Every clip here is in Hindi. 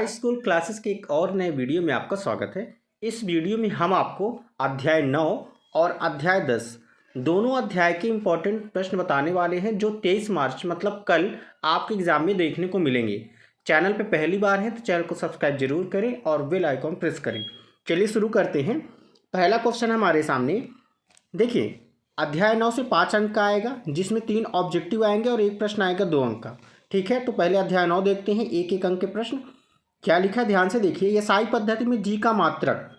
हाई स्कूल क्लासेस के एक और नए वीडियो में आपका स्वागत है। इस वीडियो में हम आपको अध्याय 9 और अध्याय 10 दोनों अध्याय के इम्पोर्टेंट प्रश्न बताने वाले हैं जो 23 मार्च मतलब कल आपके एग्जाम में देखने को मिलेंगे। चैनल पे पहली बार है तो चैनल को सब्सक्राइब जरूर करें और बेल आइकॉन प्रेस करें। चलिए शुरू करते हैं। पहला क्वेश्चन हमारे सामने देखिए, अध्याय 9 से 5 अंक का आएगा जिसमें 3 ऑब्जेक्टिव आएंगे और एक प्रश्न आएगा 2 अंक का। ठीक है, तो पहले अध्याय 9 देखते हैं। एक एक अंक के प्रश्न क्या लिखा है ध्यान से देखिए। एसआई पद्धति में जी का मात्रक,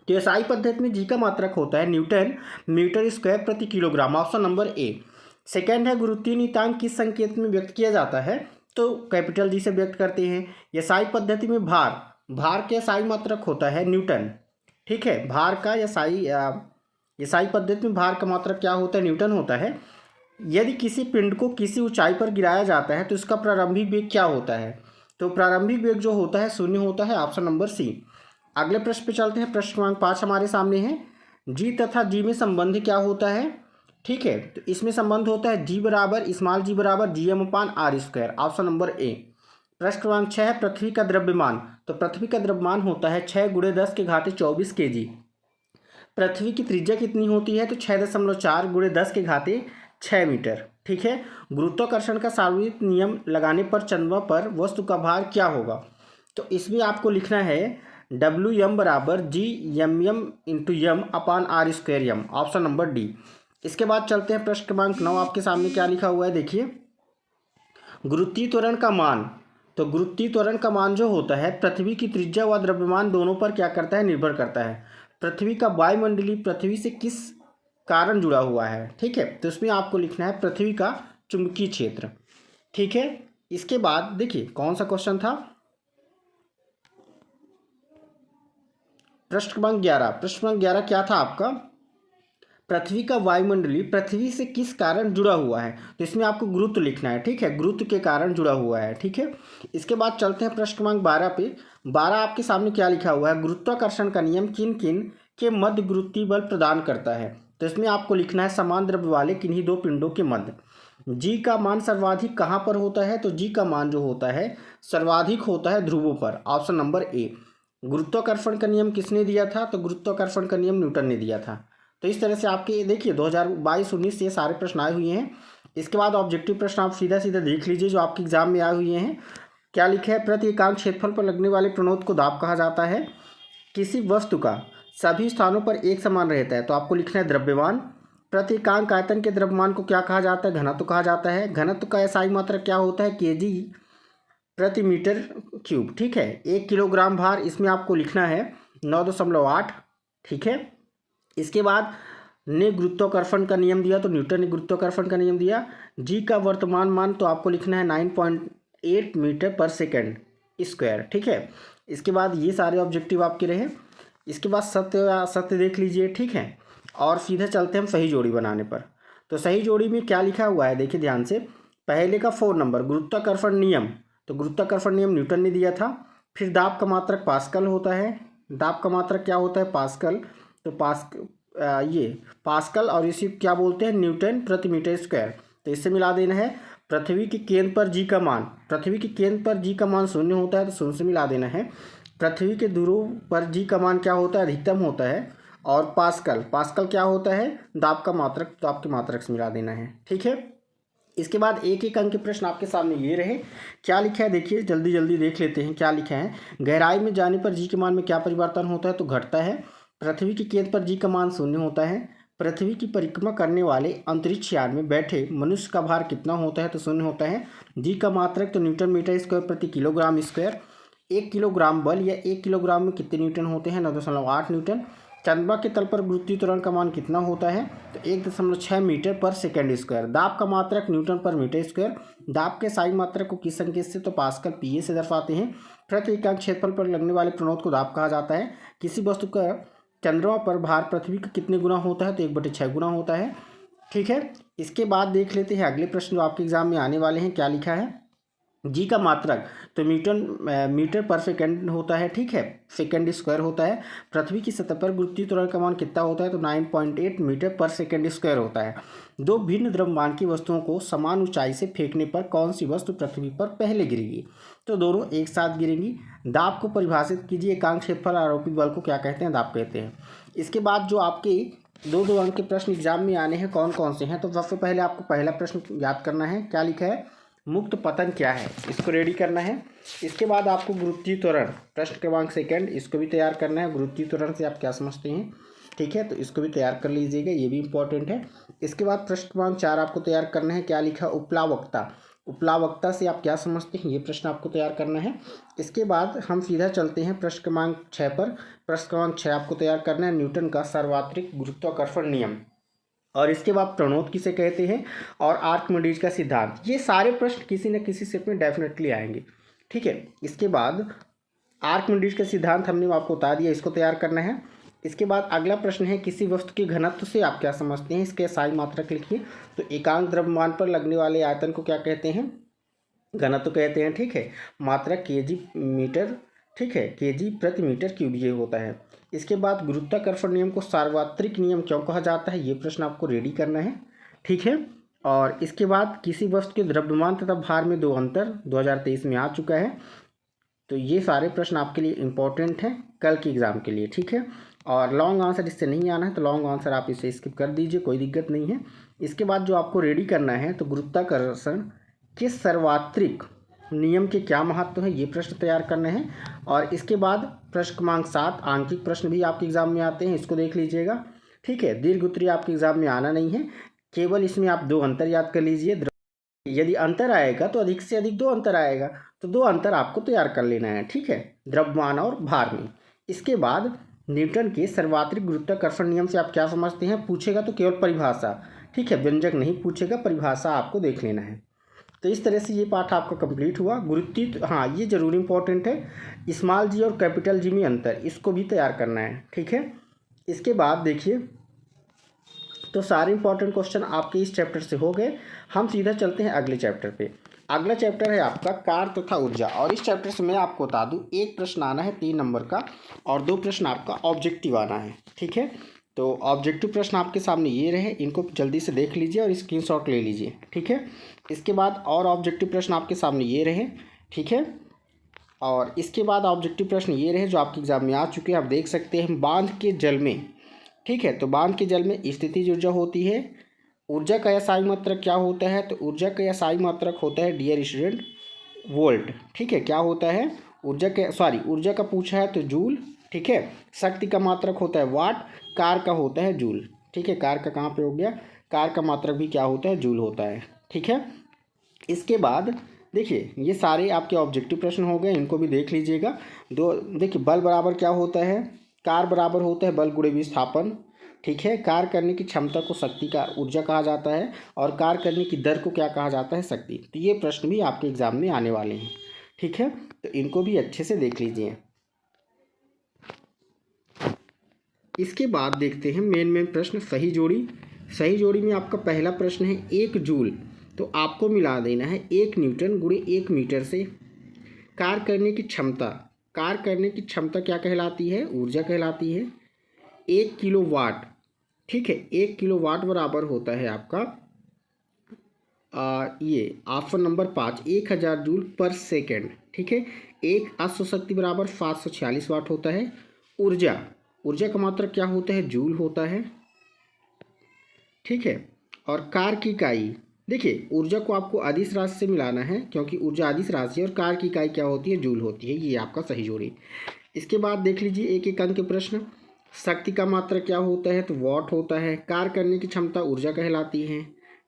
तो एसआई पद्धति में जी का मात्रक होता है न्यूटन मीटर स्क्वायर प्रति kilogram, option number A. Second है गुरुत्वीय नियतांक किस संकेत में व्यक्त किया जाता है, तो कैपिटल जी से व्यक्त करते हैं। एसआई पद्धति में भार के एसआई मात्रक होता है न्यूटन। ठीक है, भार का एसआई पद्धति में भार का मात्रक क्या होता है, न्यूटन होता है। यदि किसी पिंड को किसी ऊंचाई पर गिराया जाता है तो इसका प्रारंभिक वेग क्या होता है, तो प्रारंभिक वेग जो होता है 0 होता है, ऑप्शन नंबर सी। अगले प्रश्न पे चलते हैं। प्रश्न क्रमांक 5 हमारे सामने है। जी तथा जी में संबंध क्या होता है। ठीक है, तो इसमें संबंध होता है जी बराबर GM/r², ऑप्शन नंबर ए। प्रश्न क्रमांक 6 है पृथ्वी का द्रव्यमान, तो पृथ्वी का द्रव्यमान होता है 6 × 10⁻24 kg। पृथ्वी की त्रिज्या कितनी होती है, तो 6.4 × 10⁻6 मीटर। ठीक है, गुरुत्वाकर्षण का सार्वभौमिक नियम लगाने पर चंद्रमा पर वस्तु का भार क्या होगा, तो इसमें आपको लिखना है WM = GMM/m/r², option number D. इसके बाद चलते हैं प्रश्न क्रमांक 9। आपके सामने क्या लिखा हुआ है देखिए, गुरुत्वीय त्वरण का मान, तो गुरुत्वीय त्वरण का मान जो होता है पृथ्वी की त्रिज्या व द्रव्यमान दोनों पर क्या करता है, निर्भर करता है। पृथ्वी का वायुमंडलीय पृथ्वी से किस कारण जुड़ा हुआ है। ठीक है, तो इसमें आपको लिखना है पृथ्वी का चुंबकीय क्षेत्र। ठीक है, इसके बाद देखिए कौन सा क्वेश्चन था, प्रश्न क्रमांक 11। प्रश्न क्रमांक 11 क्या था आपका, पृथ्वी का वायुमंडलीय पृथ्वी से किस कारण जुड़ा हुआ है, तो इसमें आपको गुरुत्व लिखना है। ठीक है, गुरुत्व के कारण जुड़ा हुआ है। ठीक है, इसके बाद चलते हैं प्रश्न क्रमांक 12 पे। 12 आपके सामने क्या लिखा हुआ है, गुरुत्वाकर्षण का नियम किन किन के मध्य गुरुत्वीय बल प्रदान करता है, तो इसमें आपको लिखना है समान द्रव्य वाले किन्हीं दो पिंडों के मध्य। जी का मान सर्वाधिक कहाँ पर होता है, तो जी का मान जो होता है सर्वाधिक होता है ध्रुवों पर, ऑप्शन नंबर ए। गुरुत्वाकर्षण का नियम किसने दिया था, तो गुरुत्वाकर्षण का नियम न्यूटन ने दिया था। तो इस तरह से आपके देखिए 2022-19 से ये सारे प्रश्न आए हुए हैं। इसके बाद ऑब्जेक्टिव प्रश्न आप सीधा सीधा देख लीजिए जो आपके एग्जाम में आए हुए हैं। क्या लिखा है, प्रति एकांक क्षेत्रफल पर लगने वाले प्रणोद को दाब कहा जाता है। किसी वस्तु का सभी स्थानों पर एक समान रहता है, तो आपको लिखना है द्रव्यमान। प्रति एकांक आयतन के द्रव्यमान को क्या कहा जाता है, घनत्व कहा जाता है। घनत्व का एसआई मात्रक क्या होता है, kg/m3। ठीक है, 1 किलोग्राम भार, इसमें आपको लिखना है 9.8। ठीक है, इसके बाद ने गुरुत्वाकर्षण का नियम दिया, तो न्यूटन ने गुरुत्वाकर्षण का नियम दिया। जी का वर्तमान मान, तो आपको लिखना है 9.8 मीटर/सेकंड²। ठीक है, इसके बाद ये सारे ऑब्जेक्टिव आपके रहे। इसके बाद सत्य देख लीजिए। ठीक है, और सीधे चलते हम सही जोड़ी बनाने पर। तो सही जोड़ी में क्या लिखा हुआ है देखिए ध्यान से। पहले का 4 नंबर गुरुत्वाकर्षण नियम, तो गुरुत्वाकर्षण नियम न्यूटन ने दिया था। फिर दाब का मात्रक पास्कल होता है। दाब का मात्रक क्या होता है, पास्कल। तो पास्कल और इसी क्या बोलते हैं, न्यूटन प्रति मीटर स्क्वायर। तो इससे मिला देना है। पृथ्वी के केंद्र पर जी का मान, पृथ्वी के केंद्र पर जी का मान 0 होता है, तो 0 से मिला देना है। पृथ्वी के ध्रुव पर जी का मान क्या होता है, अधिकतम होता है। और पास्कल क्या होता है, दाब का मात्रक, तो आपके मात्रक से मिला देना है। ठीक है, इसके बाद एक एक अंक के प्रश्न आपके सामने ये रहे। क्या लिखा है देखिए, जल्दी जल्दी देख लेते हैं क्या लिखा है। गहराई में जाने पर जी के मान में क्या परिवर्तन होता है, तो घटता है। पृथ्वी के केंद्र पर जी का मान 0 होता है। पृथ्वी की परिक्रमा करने वाले अंतरिक्ष यान में बैठे मनुष्य का भार कितना होता है, तो 0 होता है। जी का मात्रक तो Nm/m²/kg²। 1 किलोग्राम बल या 1 किलोग्राम में कितने न्यूटन होते हैं, 9.8 न्यूटन। चंद्रमा के तल पर गुरुत्वीय त्वरण का मान कितना होता है, तो 1.6 मीटर/सेकंड²। दाब का मात्रक Nm/m²। दाब के साई मात्रक को किस संकेत से, तो पास्कल PA से दर्शाते हैं। प्रति एकांक क्षेत्रफल पर लगने वाले प्रणोद को दाब कहा जाता है। किसी वस्तु का चंद्रमा पर भार पृथ्वी का कितने गुना होता है, तो 1/6 गुना होता है। ठीक है, इसके बाद देख लेते हैं अगले प्रश्न जो आपके एग्जाम में आने वाले हैं। क्या लिखा है, जी का मात्रक तो मीटर पर सेकंड होता है, ठीक है, सेकंड स्क्वायर होता है। पृथ्वी की सतह पर गुरुत्वीय त्वरण का मान कितना होता है, तो 9.8 मीटर पर सेकंड स्क्वायर होता है। दो भिन्न द्रव्यमान की वस्तुओं को समान ऊंचाई से फेंकने पर कौन सी वस्तु पृथ्वी पर पहले गिरेगी, तो दोनों एक साथ गिरेंगी। दाब को परिभाषित कीजिए, एकांक क्षेत्रफल आरोपित बल को क्या कहते हैं, दाब कहते हैं। इसके बाद जो आपके दो दो अंक के प्रश्न एग्जाम में आने हैं कौन कौन से हैं, तो सबसे पहले आपको पहला प्रश्न याद करना है, क्या लिखा है, मुक्त पतन क्या है, इसको रेडी करना है। इसके बाद आपको गुरुत्वीय त्वरण प्रश्न क्रमांक सेकंड, इसको भी तैयार करना है। गुरुत्वीय त्वरण से आप क्या समझते हैं, ठीक है, तो इसको भी तैयार कर लीजिएगा, ये भी इंपॉर्टेंट है। इसके बाद प्रश्न क्रमांक 4 आपको तैयार करना है, क्या लिखा, उपलावकता। उपलावकता से आप क्या समझते हैं, ये प्रश्न आपको तैयार करना है। इसके बाद हम सीधा चलते हैं प्रश्न क्रमांक 6 पर। प्रश्न क्रमांक 6 आपको तैयार करना है, न्यूटन का सर्वात्रिक गुरुत्वाकर्षण नियम, और इसके बाद प्रणोद किसे कहते हैं, और आर्किमिडीज का सिद्धांत। ये सारे प्रश्न किसी न किसी सेट में डेफिनेटली आएंगे, ठीक है। इसके बाद आर्किमिडीज का सिद्धांत हमने आपको बता दिया, इसको तैयार करना है। इसके बाद अगला प्रश्न है, किसी वस्तु के घनत्व से आप क्या समझते हैं, इसके SI मात्रक लिखिए। तो एकांक द्रव्यमान पर लगने वाले आयतन को क्या कहते हैं, घनत्व कहते हैं, ठीक है। मात्रक kg मीटर, ठीक है, kg प्रति मीटर क्यूब ये होता है। इसके बाद गुरुत्वाकर्षण नियम को सार्वत्रिक नियम क्यों कहा जाता है, ये प्रश्न आपको रेडी करना है, ठीक है। और इसके बाद किसी वस्तु के द्रव्यमान तथा भार में दो अंतर 2023 में आ चुका है। तो ये सारे प्रश्न आपके लिए इंपॉर्टेंट हैं कल के एग्ज़ाम के लिए, ठीक है। और लॉन्ग आंसर इससे नहीं आना है, तो लॉन्ग आंसर आप इसे स्किप कर दीजिए, कोई दिक्कत नहीं है। इसके बाद जो आपको रेडी करना है, तो गुरुत्वाकर्षण के सर्वात्रिक नियम के क्या महत्व है, ये प्रश्न तैयार करने हैं। और इसके बाद प्रश्न क्रमांक 7 आंकिक प्रश्न भी आपके एग्जाम में आते हैं, इसको देख लीजिएगा, ठीक है। दीर्घ उत्तरीय आपके एग्जाम में आना नहीं है, केवल इसमें आप दो अंतर याद कर लीजिए। यदि अंतर आएगा तो अधिक से अधिक दो अंतर आएगा, तो दो अंतर आपको तैयार कर लेना है, ठीक है, द्रव्यमान और भार में। इसके बाद न्यूटन के सर्वात्रिक गुरुत्वाकर्षण नियम से आप क्या समझते हैं, पूछेगा तो केवल परिभाषा, ठीक है, व्यंजक नहीं पूछेगा, परिभाषा आपको देख लेना है। तो इस तरह से ये पाठ आपका कंप्लीट हुआ। गुरुत्वीय, हाँ ये जरूर इंपॉर्टेंट है, स्मॉल जी और कैपिटल जी में अंतर, इसको भी तैयार करना है, ठीक है। इसके बाद देखिए, तो सारे इंपॉर्टेंट क्वेश्चन आपके इस चैप्टर से हो गए। हम सीधा चलते हैं अगले चैप्टर पे। अगला चैप्टर है आपका कार्य तथा ऊर्जा, और इस चैप्टर से मैं आपको बता दूं, एक प्रश्न आना है 3 नंबर का, और 2 प्रश्न आपका ऑब्जेक्टिव आना है, ठीक है। तो ऑब्जेक्टिव प्रश्न आपके सामने ये रहे, इनको जल्दी से देख लीजिए और स्क्रीनशॉट ले लीजिए, ठीक है। इसके बाद और ऑब्जेक्टिव प्रश्न आपके सामने ये रहे, ठीक है। और इसके बाद ऑब्जेक्टिव प्रश्न ये रहे जो आपके एग्जाम में आ चुके हैं, आप देख सकते हैं। बांध के जल में, ठीक है, तो बांध के जल में स्थितिज ऊर्जा होती है। ऊर्जा का SI मात्रक क्या होता है, तो ऊर्जा का SI मात्रक होता है, डियर स्टूडेंट, वोल्ट, ठीक है। क्या होता है, ऊर्जा का पूछा है तो जूल, ठीक है। शक्ति का मात्रक होता है वाट, कार का होता है जूल, ठीक है। कार का कहाँ पे हो गया, कार का मात्रक भी क्या होता है, जूल होता है, ठीक है। इसके बाद देखिए, ये सारे आपके ऑब्जेक्टिव प्रश्न हो गए, इनको भी देख लीजिएगा। देखिए, बल बराबर क्या होता है, कार बराबर होता है बल गुणे विस्थापन, ठीक है। कार्य करने की क्षमता को शक्ति का ऊर्जा कहा जाता है, और कार्य करने की दर को क्या कहा जाता है, शक्ति। तो ये प्रश्न भी आपके एग्जाम में आने वाले हैं, ठीक है। तो इनको भी अच्छे से देख लीजिए। इसके बाद देखते हैं मेन प्रश्न, सही जोड़ी। सही जोड़ी में आपका पहला प्रश्न है 1 जूल, तो आपको मिला देना है 1 न्यूटन गुणे 1 मीटर से। कार्य करने की क्षमता, कार्य करने की क्षमता क्या कहलाती है, ऊर्जा कहलाती है। 1 किलोवाट, ठीक है, 1 किलोवाट बराबर होता है आपका ये ऑप्शन नंबर 5, 1000 जूल पर सेकेंड, ठीक है। एक अश्व शक्ति बराबर 746 वाट होता है। ऊर्जा, ऊर्जा का मात्रक क्या होता है, जूल होता है, ठीक है। और कार की इकाई, देखिए ऊर्जा को आपको अदिश राशि से मिलाना है, क्योंकि ऊर्जा अदिश राशि है, और कार की इकाई क्या होती है, जूल होती है। ये आपका सही जोड़ी। इसके बाद देख लीजिए एक एक अंक के प्रश्न। शक्ति का मात्रक क्या होता है, तो वॉट होता है। कार्य करने की क्षमता ऊर्जा कहलाती है,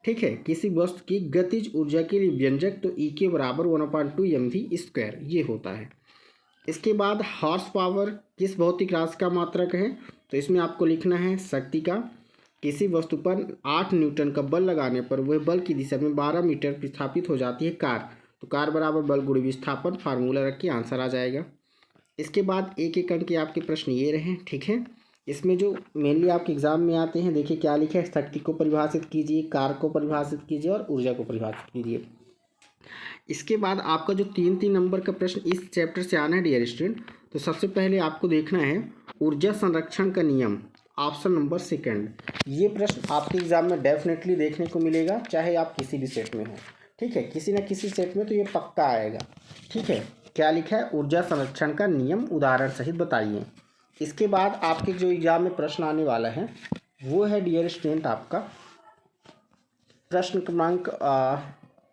ठीक है। किसी वस्तु की गतिज ऊर्जा के लिए व्यंजक, तो E के बराबर 1/2 mv², ये होता है। इसके बाद हॉर्स पावर किस भौतिक राशि का मात्रक है, तो इसमें आपको लिखना है शक्ति का। किसी वस्तु पर 8 न्यूटन का बल लगाने पर वह बल की दिशा में 12 मीटर विस्थापित हो जाती है कार, तो कार बराबर बल गुणे विस्थापन, फार्मूला रख के आंसर आ जाएगा। इसके बाद एक एक अंक के आपके प्रश्न ये रहे, ठीक है। इसमें जो मेनली आपके एग्जाम में आते हैं, देखिए क्या लिखा है, शक्ति को परिभाषित कीजिए, कार को परिभाषित कीजिए, और ऊर्जा को परिभाषित कीजिए। इसके बाद आपका जो 3-3 नंबर का प्रश्न इस चैप्टर से आना है डियर स्टूडेंट, तो सबसे पहले आपको देखना है ऊर्जा संरक्षण का नियम, ऑप्शन नंबर सेकंड। ये प्रश्न आपके एग्जाम में डेफिनेटली देखने को मिलेगा, चाहे आप किसी भी सेट में हो, ठीक है, किसी न किसी सेट में तो ये पक्का आएगा, ठीक है। क्या लिखा है? ऊर्जा संरक्षण का नियम उदाहरण सहित बताइए। इसके बाद आपके जो एग्जाम में प्रश्न आने वाला है वो है डियर स्टूडेंट आपका प्रश्न क्रमांक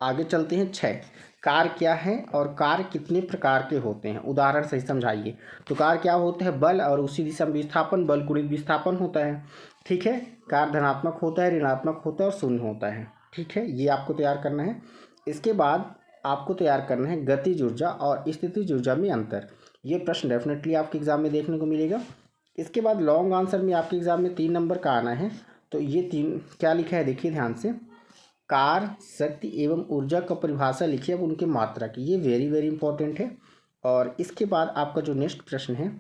आगे चलते हैं 6। कार क्या है और कार कितने प्रकार के होते हैं, उदाहरण सही समझाइए। तो कार क्या होता है? बल और उसी दिशा में विस्थापन, बल गुणित विस्थापन होता है, ठीक है। कार धनात्मक होता है, ऋणात्मक होता है और शून्य होता है, ठीक है। ये आपको तैयार करना है। इसके बाद आपको तैयार करना है गतिज ऊर्जा और स्थितिज ऊर्जा में अंतर। ये प्रश्न डेफिनेटली आपके एग्जाम में देखने को मिलेगा। इसके बाद लॉन्ग आंसर में आपके एग्जाम में 3 नंबर का आना है। तो ये 3 क्या लिखा है देखिए ध्यान से, कार, शक्ति एवं ऊर्जा का परिभाषा लिखिए, अब उनके मात्रा की। ये वेरी वेरी इंपॉर्टेंट है। और इसके बाद आपका जो नेक्स्ट प्रश्न है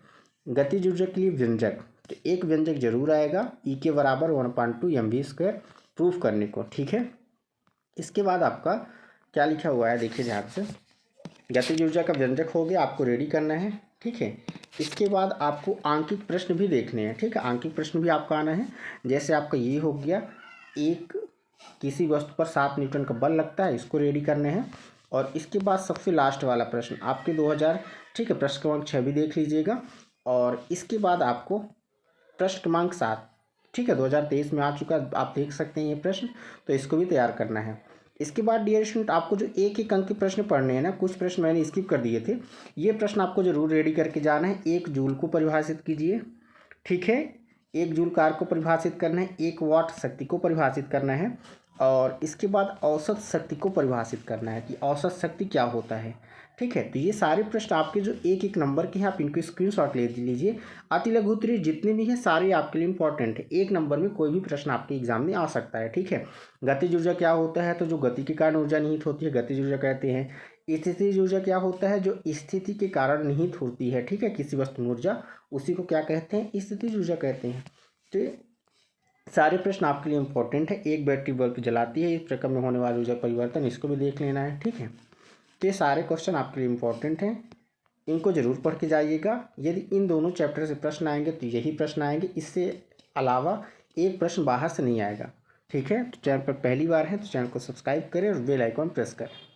गतिज ऊर्जा के लिए व्यंजक, तो एक व्यंजक जरूर आएगा, ई के बराबर 1/2 mv² प्रूफ करने को, ठीक है। इसके बाद आपका क्या लिखा हुआ है देखिए ध्यान से, गतिज ऊर्जा का व्यंजक हो गया, आपको रेडी करना है, ठीक है। इसके बाद आपको आंकिक प्रश्न भी देखने हैं, ठीक है। आंकिक प्रश्न भी आपका आना है, जैसे आपका ये हो गया, एक किसी वस्तु पर 7 न्यूटन का बल लगता है, इसको रेडी करने हैं। और इसके बाद सबसे लास्ट वाला प्रश्न आपके 2000, ठीक है, प्रश्न क्रमांक 6 भी देख लीजिएगा। और इसके बाद आपको प्रश्न क्रमांक 7, ठीक है, 2023 में आ चुका, आप देख सकते हैं ये प्रश्न, तो इसको भी तैयार करना है। इसके बाद डियर स्टूडेंट आपको जो एक एक अंक के प्रश्न पढ़ने हैं ना, कुछ प्रश्न मैंने स्किप कर दिए थे, ये प्रश्न आपको जरूर रेडी करके जाना है। 1 जूल को परिभाषित कीजिए, ठीक है, 1 जूल कार को परिभाषित करना है, 1 वाट शक्ति को परिभाषित करना है। और इसके बाद औसत शक्ति को परिभाषित करना है कि औसत शक्ति क्या होता है, ठीक है। तो ये सारे प्रश्न आपके जो एक एक नंबर के हैं, आप इनको स्क्रीनशॉट ले लीजिए। अति लघु उत्तरीय जितने भी हैं सारे आपके लिए इंपॉर्टेंट है, एक नंबर में कोई भी प्रश्न आपके एग्जाम में आ सकता है, ठीक है। गतिज ऊर्जा क्या होता है? तो जो गति के कारण ऊर्जा निहित होती है गतिज ऊर्जा कहते हैं। स्थितिज ऊर्जा क्या होता है? जो स्थिति के कारण निहित होती है, ठीक है, किसी वस्तु में ऊर्जा, उसी को क्या कहते हैं? स्थितिज ऊर्जा कहते हैं। तो सारे प्रश्न आपके लिए इंपॉर्टेंट है। एक बैटरी बल्ब जलाती है, इस प्रकार में होने वाला ऊर्जा परिवर्तन, इसको भी देख लेना है, ठीक है। तो ये सारे क्वेश्चन आपके लिए इंपॉर्टेंट हैं, इनको जरूर पढ़ के जाइएगा। यदि इन दोनों चैप्टर से प्रश्न आएंगे तो यही प्रश्न आएंगे, इससे अलावा एक प्रश्न बाहर से नहीं आएगा, ठीक है। तो चैनल पर पहली बार है तो चैनल को सब्सक्राइब करें और बेल आइकॉन प्रेस करें।